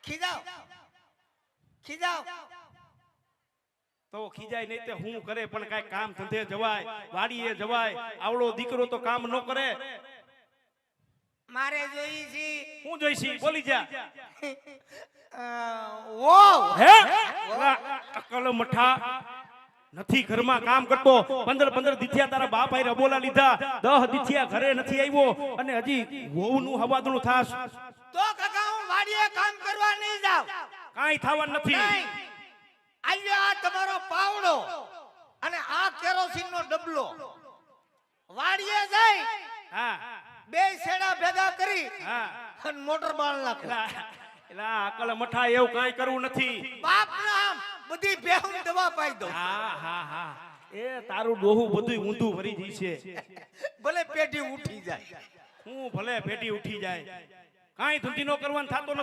ખીજાવ ખીજાવ તો ખીજાય નહીં તે હું કરે પણ કાઈ કામ ધંધે જવાય વાડીએ જવાય આવડો દીકરો તો કામ ન કરે મારે જોઈ છે હું જોઈશી બોલી જા ઓ હે અકલ મઠા નથી ઘરમાં કામ કરતો 15 દીથિયા તારા બાપ આઈ રબોલા લીધા 10 દીથિયા ઘરે નથી આવ્યો અને હજી વહુનું હવાદણું થાસ તો કાકા હું વાડીએ કામ કરવા નહીં જાવ કાઈ થવાનું નથી આલ્યો આ તમારો પાવડો અને આ કેરોસીન નો ડબલો વાડીએ જઈ હા બે છેડા ભેગા કરી હા અને મોટર બાળ નાખો એલા અકલ મઠા એવું કાઈ કરવું નથી બાપ નામ બધી બેહું દવા પાઈ દો હા હા હા એ તારું ડોહું બધું ઊંધું ભરી જઈ છે ભલે પેઢી ઉઠી જાય હું ભલે પેટી ઉઠી જાય કાઈ ધંધી નો કરવાનું થાતો નથી